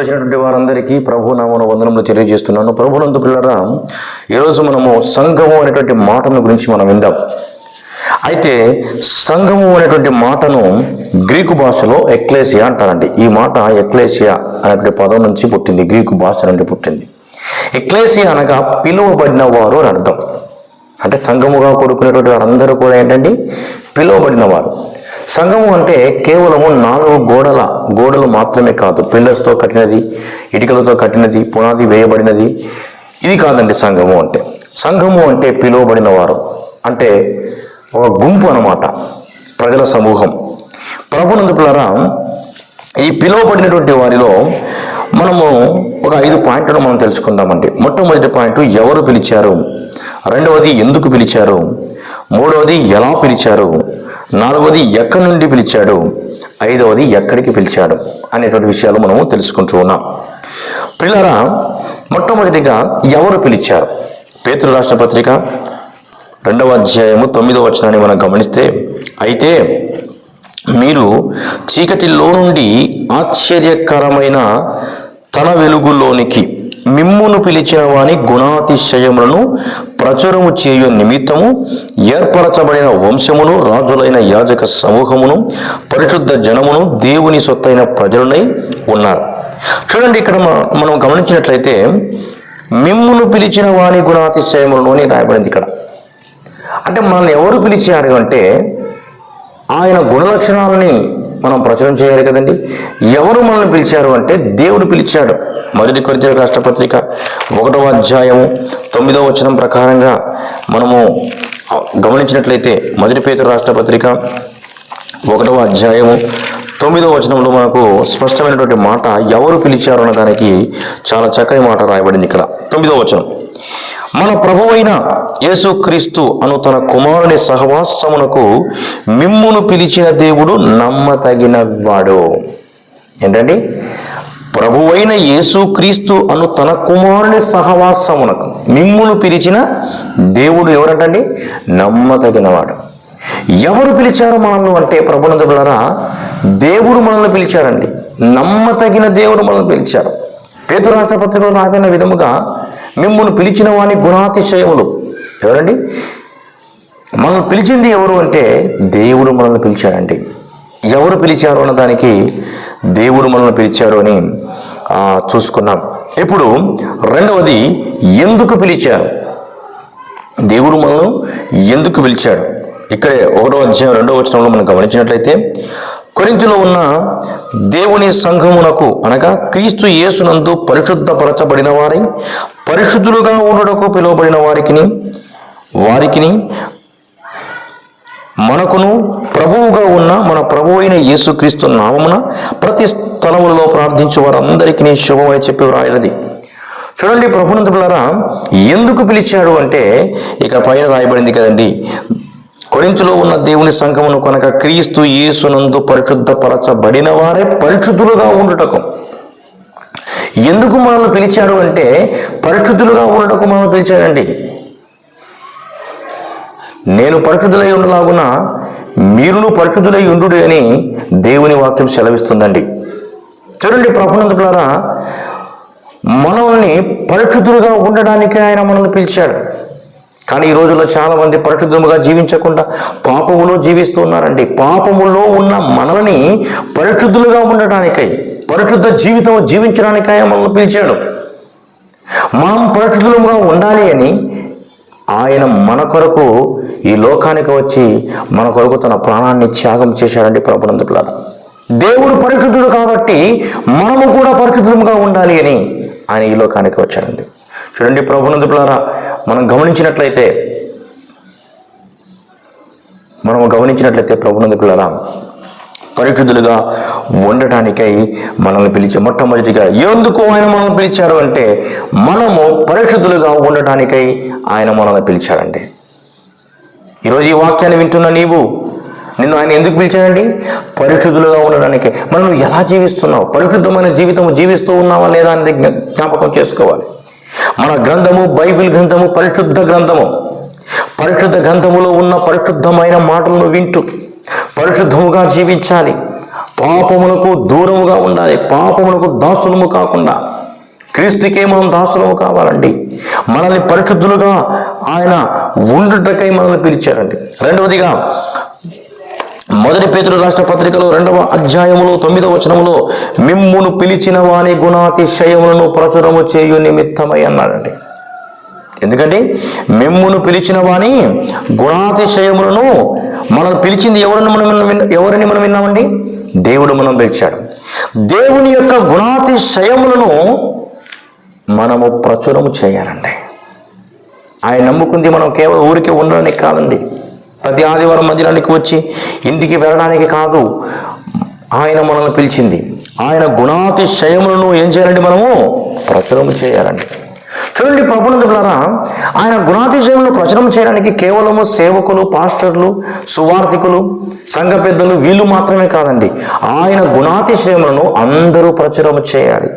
వచ్చినటువంటి వారందరికీ ప్రభు నామమున వందనములు తెలియజేస్తున్నాను. ప్రభునందు పిల్లరా, ఈరోజు మనము సంఘము అనేటువంటి మాటను గురించి మనం విందాం. అయితే సంఘము అనేటువంటి మాటను గ్రీకు భాషలో ఎక్లేసియా అంటారండి. ఈ మాట ఎక్లేసియా అనేటువంటి పదం నుంచి పుట్టింది, గ్రీకు భాష నుండి పుట్టింది. ఎక్లేసియా అనగా పిలువబడిన వారు అని అర్థం. అంటే సంఘముగా కూడుకునేటువంటి వారందరూ కూడా ఏంటండి, పిలువబడిన వారు. సంఘము అంటే కేవలము 4 గోడలు మాత్రమే కాదు, పిల్లర్స్తో కట్టినది, ఇటుకలతో కట్టినది, పునాది వేయబడినది, ఇది కాదండి. సంఘము అంటే పిలువబడిన వారు, అంటే ఒక గుంపు అన్నమాట, ప్రజల సమూహం. ప్రభునందు పిల్లరా, ఈ పిలువబడినటువంటి వారిలో మనము ఒక 5 పాయింట్లను మనం తెలుసుకుందామండి. మొట్టమొదటి పాయింట్, ఎవరు పిలిచారు. రెండవది, ఎందుకు పిలిచారు. మూడవది, ఎలా పిలిచారు. నాలుగవది, ఎక్కడి నుండి పిలిచాడు. ఐదవది, ఎక్కడికి పిలిచాడు అనేటువంటి విషయాలు మనము తెలుసుకుంటూ ఉన్నాం. పిల్లరా, మొట్టమొదటిగా ఎవరు పిలిచారు. పేతురు రాసిన పత్రిక 2వ అధ్యాయము 9వ వచనాన్ని మనం గమనిస్తే, అయితే మీరు చీకటిలో నుండి ఆశ్చర్యకరమైన తన వెలుగులోనికి మిమ్మును పిలిచిన వాని గుణాతిశయములను ప్రచురము చేయు నిమిత్తము ఏర్పరచబడిన వంశమును, రాజులైన యాజక సమూహమును, పరిశుద్ధ జనమును, దేవుని సొత్తైన ప్రజలనై ఉన్నారు. చూడండి, ఇక్కడ మనం గమనించినట్లయితే మిమ్మును పిలిచిన వాని గుణాతిశయములను అని రాయబడింది ఇక్కడ. అంటే మనల్ని ఎవరు పిలిచారు అంటే ఆయన గుణలక్షణాలని మనం ప్రచురం చేయాలి కదండి. ఎవరు మనల్ని పిలిచారు అంటే దేవుడు పిలిచాడు. 1 కొరింథీయులకు రాసిన పత్రిక 1వ అధ్యాయము 9వ వచనం ప్రకారంగా మనము గమనించినట్లయితే, 1 పేతురు రాసిన పత్రిక 1వ అధ్యాయము 9వ వచనంలో మనకు స్పష్టమైనటువంటి మాట, ఎవరు పిలిచారు అన్నదానికి చాలా చక్కని మాట రాయబడింది ఇక్కడ. 9వ వచనం, మన ప్రభువైన యేసుక్రీస్తు అను తన కుమారుని సహవాసమునకు మిమ్మును పిలిచిన దేవుడు నమ్మతగిన వాడు. ఏంటండి, ప్రభువైన యేసుక్రీస్తు అను తన కుమారుని సహవాసమునకు మిమ్మును పిలిచిన దేవుడు ఎవరంటండి, నమ్మతగినవాడు. ఎవరు పిలిచారు మనల్ని అంటే ప్రభునందు పిల్లరా, దేవుడు మనల్ని పిలిచారండి. నమ్మతగిన దేవుడు మనల్ని పిలిచారు. పేతురు రాసిన పత్రికలో రాసిన విధముగా మిమ్మును పిలిచిన వాని గుణాతిశయములు. ఎవరండి, మనల్ని పిలిచింది ఎవరు అంటే దేవుడు మనల్ని పిలిచాడండి. ఎవరు పిలిచారు అన్న దానికి దేవుడు మనల్ని పిలిచారు అని చూసుకున్నాం. ఇప్పుడు రెండవది, ఎందుకు పిలిచారు. దేవుడు మనల్ని ఎందుకు పిలిచాడు. ఇక్కడే 1వ అధ్యాయం 2వ వచనంలో మనం గమనించినట్లయితే, కొరింథీలో ఉన్న దేవుని సంఘమునకు అనగా క్రీస్తు యేసునందు పరిశుద్ధపరచబడిన వారి, పరిశుద్ధులుగా ఉండుటకు పిలువబడిన వారికి మనకును ప్రభువుగా ఉన్న మన ప్రభువైన యేసుక్రీస్తు నామమున ప్రతి స్థలములలో ప్రార్థించు వారందరికీ శుభమని చెప్పి వ్రాయినది. చూడండి ప్రభునందు పిల్లరా, ఎందుకు పిలిచాడు అంటే ఇక పైన రాయబడింది కదండి, కొరింథీలో ఉన్న దేవుని సంఘమును కనుక క్రీస్తు యేసునందు పరిశుద్ధపరచబడిన వారే పరిశుద్ధులుగా ఉండుటకు. ఎందుకు మనల్ని పిలిచాడు అంటే పరిశుద్ధులుగా ఉండటకు మనల్ని పిలిచాడండి. నేను పరిశుద్ధులై ఉండలాగున మీరును పరిశుద్ధులై ఉండు అని దేవుని వాక్యం సెలవిస్తుందండి. చూడండి ప్రభునందు పిల్లరా, మనల్ని పరిశుద్ధులుగా ఉండడానికి ఆయన మనల్ని పిలిచాడు. కానీ ఈ రోజుల్లో చాలా మంది పరిశుద్ధముగా జీవించకుండా పాపములో జీవిస్తూ ఉన్నారండి. పాపములో ఉన్న మనల్ని పరిశుద్ధులుగా ఉండటానికై, పరిశుద్ధ జీవితం జీవించడానికై మనల్ని పిలిచాడు. మనం పరిశుద్ధులుగా ఉండాలి అని ఆయన మన కొరకు ఈ లోకానికి వచ్చి మన కొరకు తన ప్రాణాన్ని త్యాగం చేశాడండి ప్రభునందు పిల్లరా. దేవుడు పరిశుద్ధుడు కాబట్టి మనము కూడా పరిశుద్ధులుగా ఉండాలి అని ఆయన ఈ లోకానికి వచ్చాడండి. చూడండి ప్రభునందు పిల్లరా, మనం గమనించినట్లయితే ప్రభునందు పిల్లరా, పరిశుద్ధులుగా ఉండటానికై మనల్ని పిలిచి మొట్టమొదటిగా ఎందుకు ఆయన మనల్ని పిలిచారు అంటే మనము పరిశుద్ధులుగా ఉండటానికై ఆయన మనల్ని పిలిచాడండి. ఈరోజు ఈ వాక్యాన్ని వింటున్న నిన్ను ఆయన ఎందుకు పిలిచాడండి? పరిశుద్ధులుగా ఉండడానికి. మనం ఎలా జీవిస్తున్నావు? పరిశుద్ధమైన జీవితం జీవిస్తూ ఉన్నావా లేదా అనేది జ్ఞాపకం చేసుకోవాలి. మన గ్రంథము, బైబిల్ గ్రంథము పరిశుద్ధ గ్రంథము. పరిశుద్ధ గ్రంథములో ఉన్న పరిశుద్ధమైన మాటలను వింటూ పరిశుద్ధముగా జీవించాలి. పాపములకు దూరముగా ఉండాలి, పాపములకు దాసులము కాకుండా. క్రీస్తుకే మనం దాసులము కావాలండి. మనల్ని పరిశుద్ధులుగా ఆయన ఉండుటకై మనల్ని పిలిచారండి. రెండవదిగా 1 పేతురు రాష్ట్ర పత్రికలో 2వ అధ్యాయములో 9వ వచనములో మిమ్మును పిలిచిన వాని గుణాతిశయములను ప్రచురము చేయు నిమిత్తమై అన్నాడండి. ఎందుకంటే మిమ్మును పిలిచిన వాని గుణాతిశయములను, మనం పిలిచింది ఎవరిని మనం విన్నామండి? దేవుడు మనం పిలిచాడు. దేవుని యొక్క గుణాతిశయములను మనము ప్రచురము చేయాలండి. ఆయన నమ్ముకుంది మనం కేవలం ఊరికే ఉండడానికి కాదండి, ప్రతి ఆదివారం మందిరానికి వచ్చి ఇంటికి వెళ్ళడానికి కాదు. ఆయన మనల్ని పిలిచింది. ఆయన గుణాతిశయములను ఏం చేయాలండి? మనము ప్రచురము చేయాలండి. చూడండి ప్రభువుల ద్వారా ఆయన గుణాతిశయములను ప్రచురం చేయడానికి కేవలము సేవకులు, పాస్టర్లు, సువార్థికులు, సంఘ పెద్దలు వీళ్ళు మాత్రమే కాదండి. ఆయన గుణాతిశయములను అందరూ ప్రచురము చేయాలి.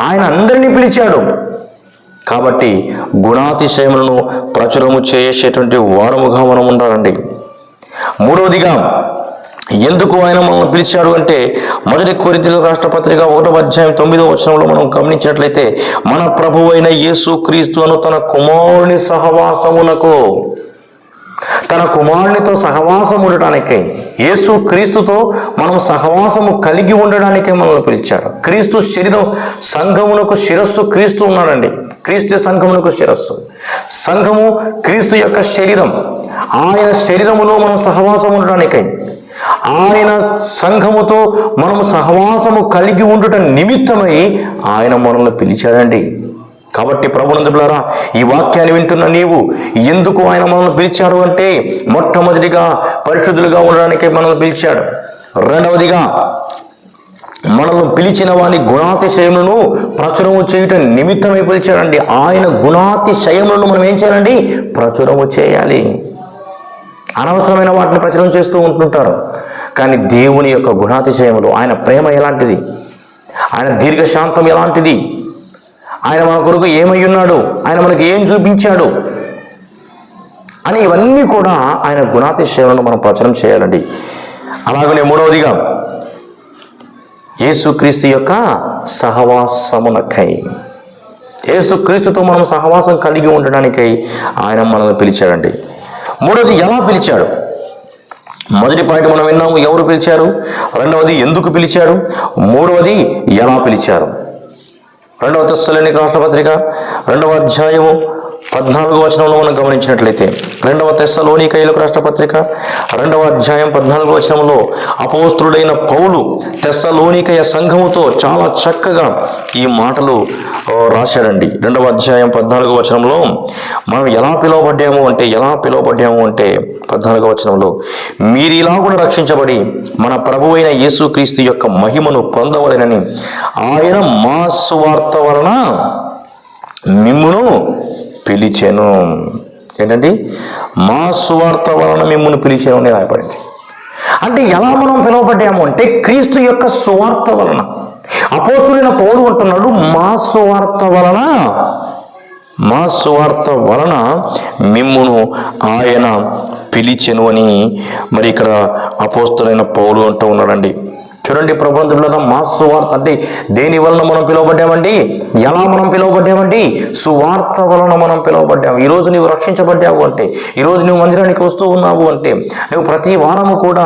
ఆయన అందరినీ పిలిచాడు కాబట్టి గుణాతిశయములను ప్రచురము చేసేటువంటి వారముగా మనం ఉండాలండి. మూడవదిగా ఎందుకు ఆయన మనల్ని పిలిచాడు అంటే 1 కొరింథీయులకు రాష్ట్ర పత్రిక 1వ అధ్యాయం 9వ వచనంలో మనం గమనించినట్లయితే మన ప్రభువు అయిన యేసు క్రీస్తు అను తన కుమారుని సహవాసమునకు, తన కుమారునితో సహవాసం ఉండడానికై, యేసు క్రీస్తుతో మనం సహవాసము కలిగి ఉండడానికే మనల్ని పిలిచాడు. క్రీస్తు శరీరం, సంఘమునకు శిరస్సు క్రీస్తు ఉన్నాడండి. క్రీస్తు సంఘమునకు శిరస్సు. సంఘము క్రీస్తు యొక్క శరీరం. ఆయన శరీరములో మనం సహవాసం ఉండడానికై, ఆయన సంఘముతో మనము సహవాసము కలిగి ఉండుట నిమిత్తమై ఆయన మనల్ని పిలిచాడండి. కాబట్టి ప్రభునందులారా ఈ వాక్యాన్ని వింటున్న నీవు ఎందుకు ఆయన మనల్ని పిలిచాడు అంటే మొట్టమొదటిగా పరిశుద్ధులుగా ఉండడానికే మనల్ని పిలిచాడు. రెండవదిగా మనల్ని పిలిచిన వాని గుణాతిశయములను ప్రచురము చేయుట నిమిత్తమై పిలిచాడండి. ఆయన గుణాతిశయములను మనం ఏం చేయాలండి? ప్రచురము చేయాలి. అనవసరమైన వాటిని ప్రచురం చేస్తూ ఉంటుంటారు. కానీ దేవుని యొక్క గుణాతిశయములు, ఆయన ప్రేమ ఎలాంటిది, ఆయన దీర్ఘశాంతం ఎలాంటిది, ఆయన మన కొరకు ఏమై ఉన్నాడు, ఆయన మనకి ఏం చూపించాడు అని ఇవన్నీ కూడా ఆయన గుణాతిశయములను మనం ప్రచురం చేయాలండి. అలాగనే మూడవదిగా యేసుక్రీస్తు యొక్క సహవాసమునకై, యేసుక్రీస్తుతో మనం సహవాసం కలిగి ఉండడానికై ఆయన మనల్ని పిలిచాడండి. మూడవది ఎలా పిలిచాడు? మొదటి పాయింట్ మనం విన్నాము, ఎవరు పిలిచారు. రెండవది ఎందుకు పిలిచాడు. మూడవది ఎలా పిలిచారు. 2వ తెస్సలోనికీయులకు రాష్ట్ర పత్రిక 2వ అధ్యాయము 14వ వచనంలో మనం గమనించినట్లయితే 2వ తెస్సలోనికీయులకు రాష్ట్ర పత్రిక 2వ అధ్యాయం 14వ వచనంలో అపోస్తలుడైన పౌలు తెస్సలోనికయ సంఘముతో చాలా చక్కగా ఈ మాటలు రాశాడండి. 2వ అధ్యాయం 14వ వచనంలో మనం ఎలా పిలువబడ్డాము అంటే 14వ వచనంలో మీరు ఇలాగున రక్షించబడి మన ప్రభువైన యేసుక్రీస్తు యొక్క మహిమను పొందవలెనని ఆయన మా సువార్త వలన మిమ్మును పిలిచెను. ఏంటండి? మా సువార్త వలన మిమ్మును పిలిచెను అని రాయబడింది. అంటే ఎలా మనం పిలువబడ్డాము అంటే క్రీస్తు యొక్క సువార్త వలన. అపోస్తలుడైన పౌలు అంటున్నాడు మా సువార్త వలన మిమ్మును ఆయన పిలిచెను అని మరి ఇక్కడ అపోస్తలుడైన పౌలు అంటూ ఉన్నాడండి. చూడండి ప్రభువుల మా సువార్త అంటే దేని వలన మనం పిలువబడ్డామండి? ఎలా మనం పిలువబడ్డామండి? సువార్త వలన మనం పిలువబడ్డాము. ఈరోజు నువ్వు రక్షించబడ్డావు అంటే, ఈరోజు నువ్వు మందిరానికి వస్తూ ఉన్నావు అంటే, నువ్వు ప్రతి వారము కూడా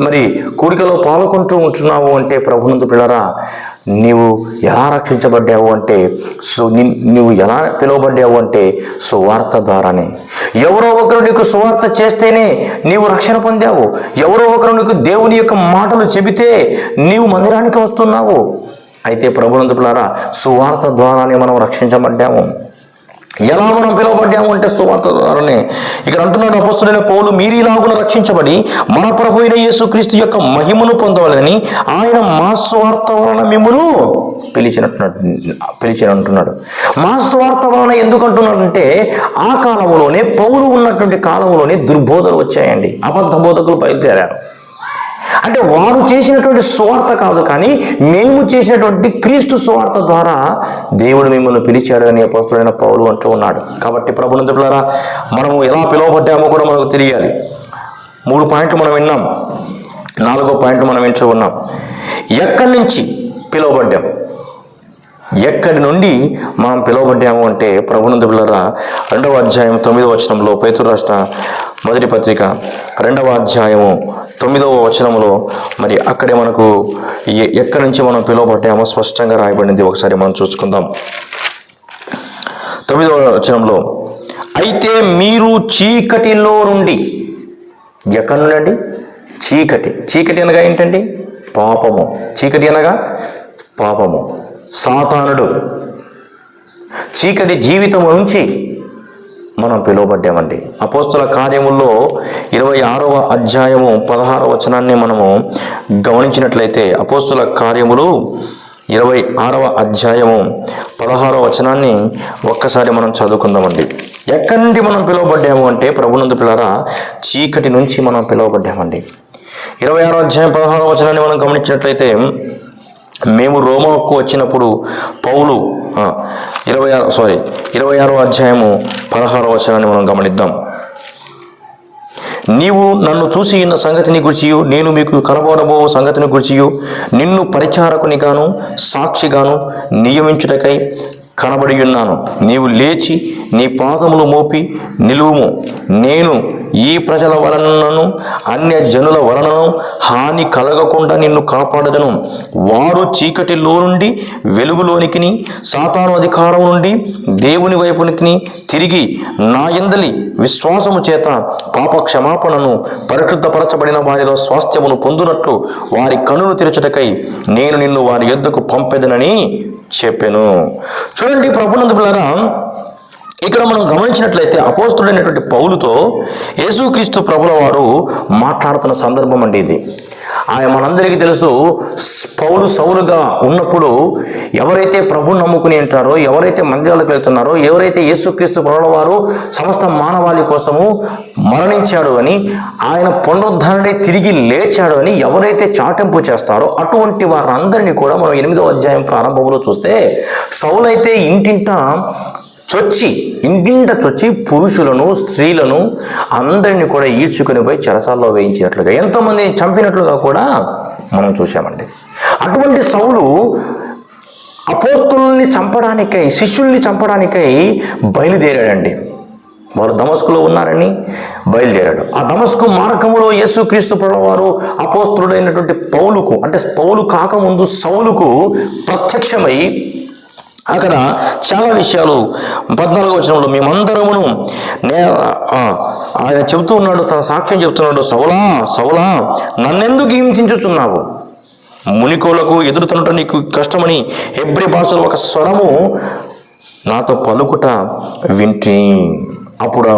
మరి కూడికలో పాల్గొంటూ ఉంటున్నావు అంటే ప్రభునందు పిల్లరా నీవు ఎలా రక్షించబడ్డావు అంటే నువ్వు ఎలా పిలువబడ్డావు అంటే సువార్త ద్వారానే. ఎవరో ఒకరు నీకు సువార్త చేస్తేనే నీవు రక్షణ పొందావు. ఎవరో ఒకరు నీకు దేవుని యొక్క మాటలు చెబితే నీవు మందిరానికి వస్తున్నావు. అయితే ప్రభునందు పిల్లరా సువార్త ద్వారానే మనం రక్షించబడ్డాము. ఎలా మనం పిలువబడ్డాము అంటే సువార్త ద్వారానే. ఇక్కడ అంటున్నాడు అపోస్తలుడైన పౌలు మీరు ఇలాగున రక్షించబడి మన ప్రభువైన యేసుక్రీస్తు యొక్క మహిమను పొందవాలని ఆయన మా సువార్త వలన మిమ్మును పిలిచినంటున్నాడు. మా సువార్త వలన ఎందుకు అంటున్నాడంటే ఆ కాలంలోనే పౌలు ఉన్నటువంటి కాలంలోనే దుర్బోధలు వచ్చాయండి. అబద్ధ బోధకులు బయలుదేరారు. అంటే వారు చేసినటువంటి సువార్త కాదు, కానీ మేము చేసినటువంటి క్రీస్తు సువార్త ద్వారా దేవుడు మిమ్మల్ని పిలిచాడు అని అపోస్తలుడైన పౌలు అంటూ ఉన్నాడు. కాబట్టి ప్రభునందు పిల్లరా మనము ఎలా పిలువబడ్డామో కూడా మనకు తెలియాలి. 3 పాయింట్లు మనం విన్నాం. 4వ పాయింట్ మనం ఎంచు ఉన్నాం. ఎక్కడి నుంచి పిలువబడ్డాం? ఎక్కడి నుండి మనం పిలువబడ్డాము అంటే ప్రభునందు పిల్లరా 2వ అధ్యాయం 9వ వచనంలో, పేతురు రాసిన మొదటి పత్రిక 2వ అధ్యాయము 9వ వచనంలో మరి అక్కడే మనకు ఎక్కడి నుంచి మనం పిలువబడ్డామో స్పష్టంగా రాయబడింది. ఒకసారి మనం చూసుకుందాం. 9వ వచనంలో, అయితే మీరు చీకటిలో నుండి, ఎక్కడి నుండి అండి? చీకటి అనగా ఏంటండి? పాపము. చీకటి అనగా పాపము, సాతానుడు. చీకటి జీవితం నుంచి మనం పిలువబడ్డామండి. అపోస్తుల కార్యముల్లో 26వ అధ్యాయము 16వ వచనాన్ని మనము గమనించినట్లయితే, అపోస్తుల కార్యములు 26వ అధ్యాయము 16వ వచనాన్ని ఒక్కసారి మనం చదువుకుందామండి. ఎక్కడి నుండి మనం పిలువబడ్డాము అంటే ప్రభునందు పిల్లరా చీకటి నుంచి మనం పిలువబడ్డామండి. 26వ అధ్యాయం 16వ వచనాన్ని మనం గమనించినట్లయితే, మేము రోమాకు వచ్చినప్పుడు పౌలు 26వ అధ్యాయము 16వ వచనాన్ని మనం గమనిద్దాం. నీవు నన్ను చూసి ఉన్న సంగతిని గుర్చియు, నేను మీకు కనబడబో సంగతిని గుర్చియు, నిన్ను పరిచారకునిగాను సాక్షిగాను నియమించుటకై కనబడి ఉన్నాను. నీవు లేచి నీ పాదములు మోపి నిలువుము. నేను ఈ ప్రజల వలనను అన్య జనుల వలనను హాని కలగకుండా నిన్ను కాపాడదను. వారు చీకటిలో నుండి వెలుగులోనికి, సాతాను అధికారం నుండి దేవుని వైపునికి తిరిగి నా యందలి విశ్వాసము చేత పాప క్షమాపణను పరిశుద్ధపరచబడిన వారిలో స్వాస్థ్యమును పొందునట్లు వారి కన్నులు తెరచుటకై నేను నిన్ను వారి యొద్దకు పంపెదనని చెప్పెను. చూడండి ప్రభునందు పిల్లరా, ఇక్కడ మనం గమనించినట్లయితే అపోస్తుడైనటువంటి పౌలుతో యేసుక్రీస్తు ప్రభుల వారు మాట్లాడుతున్న సందర్భం అండి ఇది. ఆయన మనందరికీ తెలుసు, పౌలు సౌలుగా ఉన్నప్పుడు ఎవరైతే ప్రభుని నమ్ముకుని ఉంటారో, ఎవరైతే మందిరాలకు వెళ్తున్నారో, ఎవరైతే యేసుక్రీస్తు ప్రభుల వారు సమస్త మానవాళి కోసము మరణించాడు అని, ఆయన పునరుద్ధరణే తిరిగి లేచాడు అని ఎవరైతే చాటింపు చేస్తారో అటువంటి వారందరినీ కూడా మనం 8వ అధ్యాయం ప్రారంభంలో చూస్తే, సౌలైతే ఇంటింట చొచ్చి పురుషులను స్త్రీలను అందరినీ కూడా ఈడ్చుకొని పోయి చెరసాల్లో వేయించినట్లుగా, ఎంతోమందిని చంపినట్లుగా కూడా మనం చూసామండి. అటువంటి సౌలు అపోస్తుల్ని చంపడానికై, శిష్యుల్ని చంపడానికై బయలుదేరాడండి. వారు దమస్కులో ఉన్నారని బయలుదేరాడు. ఆ దమస్కు మార్గములో యేసుక్రీస్తు ప్రభువారు అపోస్తుడైనటువంటి పౌలుకు, అంటే పౌలు కాకముందు సౌలుకు ప్రత్యక్షమై అక్కడ చాలా విషయాలు 14వ వచనంలో, మేమందరమును ఆయన చెబుతూ ఉన్నాడు, తన సాక్ష్యం చెబుతున్నాడు, సౌలా నన్నెందుకు హింసించుచున్నావు? మునికోలకు ఎదురుతున్నట నీకు కష్టమని హెబ్రీ భాషలో ఒక స్వరము నాతో పలుకుట వింటి. అప్పుడు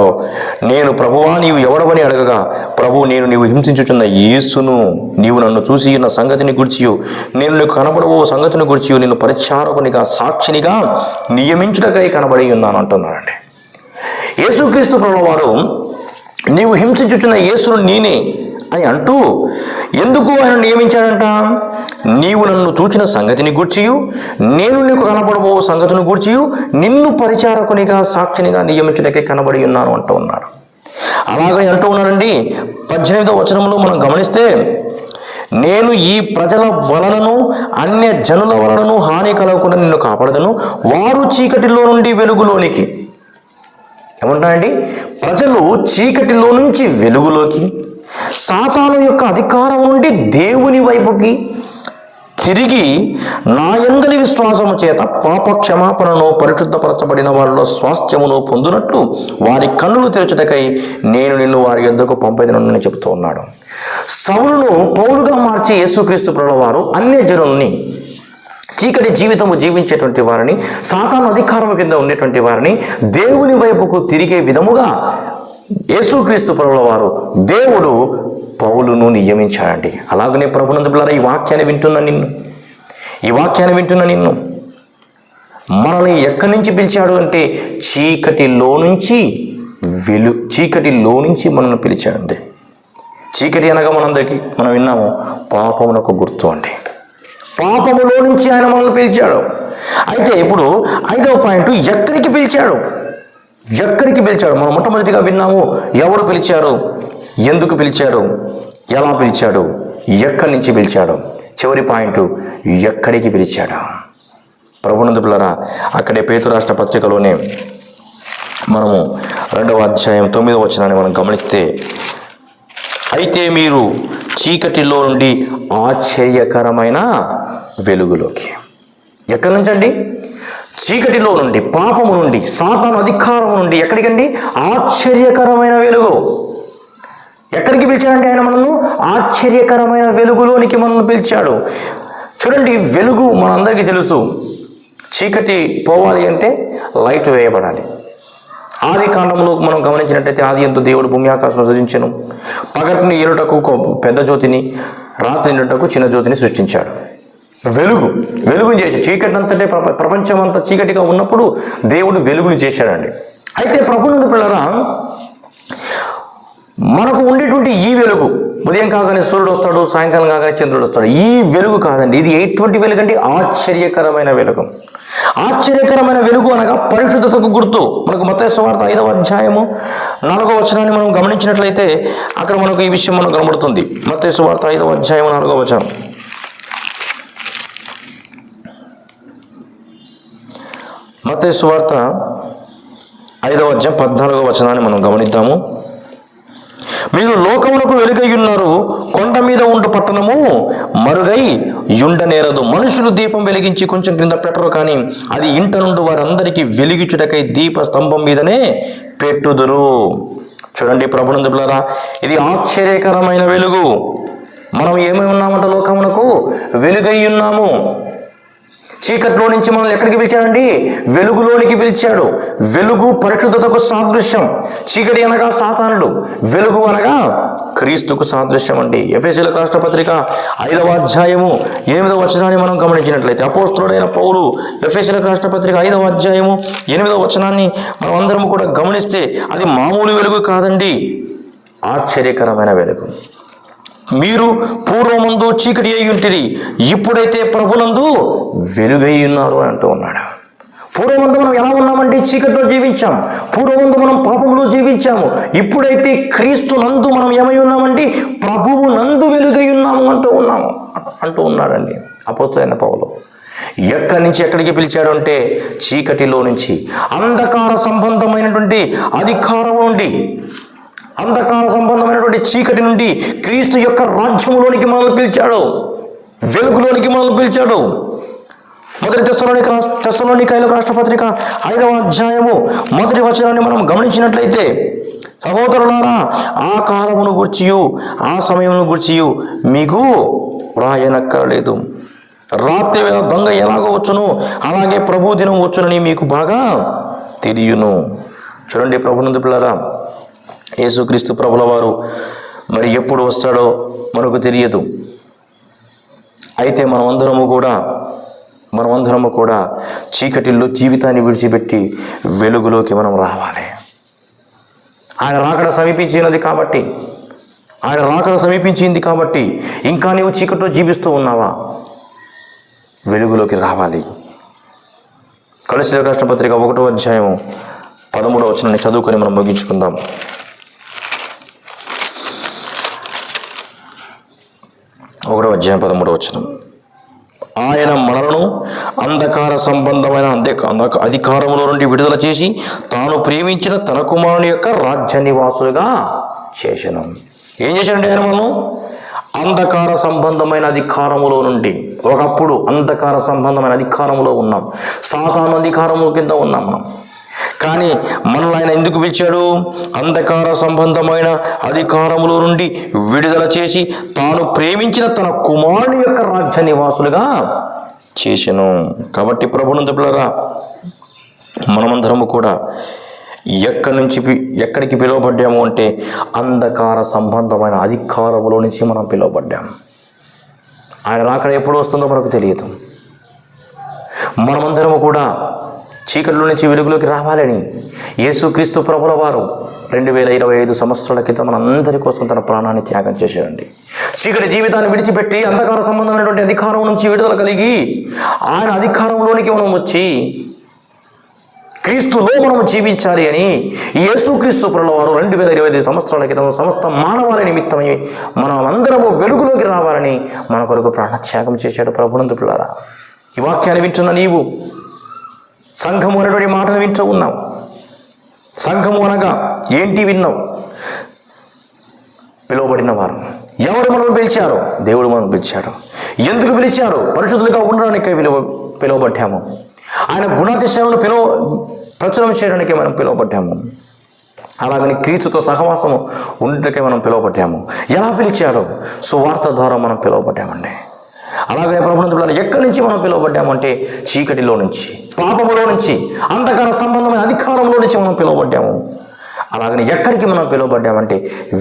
నేను, ప్రభువా నీవు ఎవడవని అడగగా, ప్రభు నేను నీవు హింసించుచున్న యేసును, నీవు నన్ను చూసి ఉన్న సంగతిని గుర్చియు, నేను నీకు కనబడబో సంగతిని గుర్చియు, నిన్ను పరిచారకునిగా సాక్షినిగా నియమించుటకై కనబడి ఉన్నాను అంటున్నాడండి. యేసుక్రీస్తు ప్రభువు వారు నీవు హింసించుచున్న యేసును నేనే అని అంటూ ఎందుకు ఆయన నియమించాడంట? నీవు నన్ను చూచిన సంగతిని గూర్చియు, నేను నీకు కనబడబో సంగతిని గూర్చియు, నిన్ను పరిచారకునిగా సాక్షినిగా నియమించుటకే కనబడి ఉన్నాను అంటూ ఉన్నాడు. అలాగని అంటూ ఉన్నాడండి. 18వ వచనంలో మనం గమనిస్తే, నేను ఈ ప్రజల వలనను అన్య జనుల వలనను హాని కలగకుండా నిన్ను కాపాడదను. వారు చీకటిలో నుండి వెలుగులోనికి, ఏమంటారండి? ప్రజలు చీకటిలో నుంచి వెలుగులోకి, సాతాను యొక్క అధికారం నుండి దేవుని వైపుకి తిరిగి నా యందలి విశ్వాసము చేత పాప క్షమాపణను పరిశుద్ధపరచబడిన వారిలో స్వాస్థ్యమును పొందునట్లు వారి కన్నులు తెరచుటకై నేను నిన్ను వారి యొద్దకు పంపెదనని చెబుతూ ఉన్నాడు. సౌలును పౌలుగా మార్చి యేసుక్రీస్తు ప్రభువు వారు అన్య జనుల్ని, చీకటి జీవితము జీవించేటువంటి వారిని, సాతాను అధికారం కింద ఉండేటువంటి వారిని దేవుని వైపుకు తిరిగే విధముగా యేసుక్రీస్తు ప్రభువుల వారు దేవుడు పౌలును నియమించాడండి. అలాగనే ప్రభునందు పిల్లరా, ఈ వాక్యాన్ని వింటున్న నిన్ను మనల్ని ఎక్కడి నుంచి పిలిచాడు అంటే చీకటిలో నుంచి మనల్ని పిలిచాడండి. చీకటి అనగా మనం విన్నాము, పాపమునకు గుర్తు అండి. పాపములో నుంచి ఆయన మనల్ని పిలిచాడు. అయితే ఇప్పుడు 5వ పాయింట్, ఎక్కడికి పిలిచాడు? మనం మొట్టమొదటిగా విన్నాము, ఎవరు పిలిచారు, ఎందుకు పిలిచారు, ఎలా పిలిచాడు. ఎక్కడి నుంచి పిలిచాడు? చివరి పాయింట్, ఎక్కడికి పిలిచాడు? ప్రభునందు పిల్లరా, అక్కడే పేతురు రాష్ట్ర పత్రికలోనే మనము 2వ అధ్యాయం 9వ వచనాన్ని మనం గమనిస్తే, అయితే మీరు చీకటిలో నుండి ఆశ్చర్యకరమైన వెలుగులోకి. ఎక్కడి నుంచి అండి? చీకటిలో నుండి, పాపము నుండి, సాతాను అధికారం నుండి ఎక్కడికండి? ఆశ్చర్యకరమైన వెలుగు. ఎక్కడికి పిలిచాడంటే ఆయన మనల్ని ఆశ్చర్యకరమైన వెలుగులోనికి మనల్ని పిలిచాడు. చూడండి, వెలుగు మనందరికీ తెలుసు. చీకటి పోవాలి అంటే లైట్ వేయబడాలి. ఆది కాండంలో మనం గమనించినట్టయితే, ఆది యందు దేవుడు భూమి ఆకాశం సృజించెను. పగటిని ఏలుటకు పెద్ద జ్యోతిని, రాత్రి ఏలుటకు చిన్న జ్యోతిని సృష్టించాడు. వెలుగుని చేసి, చీకటి అంతటే ప్రపంచం అంతా చీకటిగా ఉన్నప్పుడు దేవుడు వెలుగుని చేశాడండి. అయితే ప్రభునందు పిల్లరా, మనకు ఉండేటువంటి ఈ వెలుగు, ఉదయం కాగానే సూర్యుడు వస్తాడు, సాయంకాలం కాగానే చంద్రుడు వస్తాడు, ఈ వెలుగు కాదండి. ఇది ఎటువంటి వెలుగు అంటే ఆశ్చర్యకరమైన వెలుగు. ఆశ్చర్యకరమైన వెలుగు అనగా పరిశుద్ధతకు గుర్తు. మనకు మత్తయి సువార్త 5వ అధ్యాయము 4వ వచనాన్ని మనం గమనించినట్లయితే అక్కడ మనకు ఈ విషయం మనకు కనబడుతుంది. మత్తయి సువార్త 5వ అధ్యాయం 4వ వచనం. మత్తయి సువార్త 5వ అధ్యాయం 14వ వచనాన్ని మనం గమనిద్దాము. మీరు లోకమునకు వెలుగై ఉన్నారు, కొండ మీద ఉండు పట్టణము మరుగై యుండనేరదు. మనుషులు దీపం వెలిగించి కొంచెం క్రింద పెట్టరు, కానీ అది ఇంట నుండి వారందరికీ వెలిగించుటకై దీప స్తంభం మీదనే పెట్టుదురు. చూడండి ప్రభునందు పిల్లరా, ఇది ఆశ్చర్యకరమైన వెలుగు. మనం ఏమై ఉన్నామంట? లోకమునకు వెలుగై ఉన్నాము. చీకట్లో నుంచి మనల్ని ఎక్కడికి పిలిచాడండి? వెలుగులోనికి పిలిచాడు. వెలుగు పరిశుద్ధతకు సాదృశ్యం. చీకటి అనగా సాతానుడు, వెలుగు అనగా క్రీస్తుకు సాదృశ్యం అండి. ఎఫెసీయులకు రాష్ట్ర పత్రిక 5వ అధ్యాయము 8వ వచనాన్ని మనం గమనించినట్లయితే, అపోస్తలుడైన పౌలు ఎఫెసీయులకు రాష్ట్ర పత్రిక 5వ అధ్యాయము 8వ వచనాన్ని మనం అందరం కూడా గమనిస్తే, అది మామూలు వెలుగు కాదండి, ఆశ్చర్యకరమైన వెలుగు. మీరు పూర్వమందు చీకటి అయి ఉంటిరి, ఇప్పుడైతే ప్రభునందు వెలుగై ఉన్నారు అని అంటూ ఉన్నాడు. పూర్వమందు మనం ఎలా ఉన్నామంటే చీకటిలో జీవించాం, పూర్వమందు మనం పాపంలో జీవించాము. ఇప్పుడైతే క్రీస్తు నందు మనం ఏమై ఉన్నామండి? ప్రభువు నందు వెలుగై ఉన్నాము అంటూ ఉన్నాడండి అపోస్తలుడైన పౌలు. ఎక్కడి నుంచి ఎక్కడికి పిలిచాడు అంటే, చీకటిలో నుంచి, అంధకార సంబంధమైనటువంటి అధికారం నుండి, అంధకార సంబంధమైనటువంటి చీకటి నుండి క్రీస్తు యొక్క రాజ్యములోనికి మనల్ని పిలిచాడు, వెలుగులోనికి మనల్ని పిలిచాడు. మొదటి తెస్సలోనికైలకు రాష్ట్ర పత్రిక 5వ అధ్యాయము 1వ వచనాన్ని మనం గమనించినట్లయితే, సహోదరులారా, ఆ కాలమును గూర్చియు ఆ సమయమును గూర్చియు మీకు వ్రాయనక్కరలేదు. రాత్రి వేళ దొంగ ఎలాగో వచ్చును, అలాగే ప్రభు దినం వచ్చునని మీకు బాగా తెలియను. చూడండి ప్రభునందు పిల్లరా, యేసుక్రీస్తు ప్రభుల వారు మరి ఎప్పుడు వస్తాడో మనకు తెలియదు. అయితే మనమందరము కూడా చీకటిల్లో జీవితాన్ని విడిచిపెట్టి వెలుగులోకి మనం రావాలి. ఆయన రాకడ సమీపించింది కాబట్టి ఇంకా నీవు చీకటిలో జీవిస్తూ ఉన్నావా? వెలుగులోకి రావాలి. కొలస్సీయులకు రాష్ట్ర పత్రిక 1వ అధ్యాయం 13వ వచనాన్ని చదువుకొని మనం ముగించుకుందాం. 1వ అధ్యాయం 13వ వచనం. ఆయన మనలను అంధకార సంబంధమైన అధికారములో నుండి విడుదల చేసి తాను ప్రేమించిన తన కుమారుని యొక్క రాజ్య నివాసులుగా చేసెను. ఏం చేశాడండి ఆయన? మనం అంధకార సంబంధమైన అధికారములో నుండి, ఒకప్పుడు అంధకార సంబంధమైన అధికారములో ఉన్నాం, సాతాను అధికారము కింద ఉన్నాం మనం. కానీ మనల్ని ఆయన ఎందుకు పిలిచాడు? అంధకార సంబంధమైన అధికారములో నుండి విడుదల చేసి తాను ప్రేమించిన తన కుమారుని యొక్క రాజ్య నివాసులుగా చేసెను. కాబట్టి ప్రభునందు పిల్లరా, మనమందరము కూడా ఎక్కడికి పిలువబడ్డాము అంటే, అంధకార సంబంధమైన అధికారములో నుంచి మనం పిలువబడ్డాము. ఆయన రాకడ ఎప్పుడు వస్తుందో మనకు తెలియదు. మనమందరము కూడా చీకటిలో నుంచి వెలుగులోకి రావాలని యేసుక్రీస్తు ప్రభుల వారు 2025 సంవత్సరాల క్రితం మనందరి కోసం తన ప్రాణాన్ని త్యాగం చేశాడండి. చీకటి జీవితాన్ని విడిచిపెట్టి అంధకార సంబంధమైనటువంటి అధికారం నుంచి విడుదల కలిగి ఆయన అధికారంలోనికి మనం వచ్చి క్రీస్తులో మనం జీవించాలి అని యేసుక్రీస్తు ప్రభుల వారు 2025 సంవత్సరాల క్రితం సమస్త మానవాళి నిమిత్తమై మనం అందరము వెలుగులోకి రావాలని మన కొరకు ప్రాణత్యాగం చేశాడు ప్రభునందు పిల్లారా. ఈ వాక్యాన్ని వింటున్న నీవు సంఘము అనేటువంటి మాటను వింటూ ఉన్నావు. సంఘము అనగా ఏంటి విన్నావు? పిలువబడిన వారు. ఎవరు మనం పిలిచారో? దేవుడు మనం పిలిచాడు. ఎందుకు పిలిచారు? పరిశుద్ధులుగా ఉండడానికి పిలువబడ్డాము. ఆయన గుణాతిశయాలను ప్రచురం చేయడానికి మనం పిలువబడ్డాము. అలాగని క్రీస్తుతో సహవాసము ఉండటానికి మనం పిలువబడ్డాము. ఎలా పిలిచారో? సువార్త ద్వారా మనం పిలువబడ్డామండి. అలాగే ప్రభునందు ఎక్కడి నుంచి మనం పిలువబడ్డామంటే చీకటిలో నుంచి, పాపములో నుంచి, అంధకార సంబంధమైన అధికారంలో నుంచి మనం పిలువబడ్డాము. అలాగని ఎక్కడికి మనం పిలువబడ్డామంటే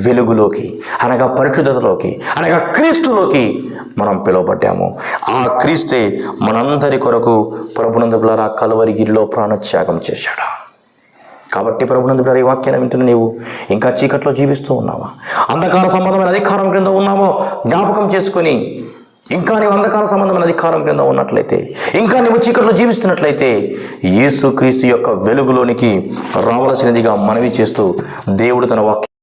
వెలుగులోకి, అనగా పరిశుద్ధతలోకి, అనగా క్రీస్తులోకి మనం పిలువబడ్డాము. ఆ క్రీస్తే మనందరి కొరకు ప్రభునందు పిల్లరా కలువరిగిరిలో ప్రాణత్యాగం చేశాడు. కాబట్టి ప్రభునందు పిల్లరా ఈ వాక్యాన్ని వింటున్న నీవు ఇంకా చీకట్లో జీవిస్తూ ఉన్నావా? అంధకార సంబంధమైన అధికారం క్రింద ఉన్నావో జ్ఞాపకం చేసుకొని, ఇంకా నీవు అంధకార సంబంధమైన అధికారం కింద ఉన్నట్లయితే, ఇంకా నీవు చీకట్లో జీవిస్తున్నట్లయితే యేసు క్రీస్తు యొక్క వెలుగులోనికి రావలసినదిగా మనవి చేస్తూ దేవుడు తన వాక్యం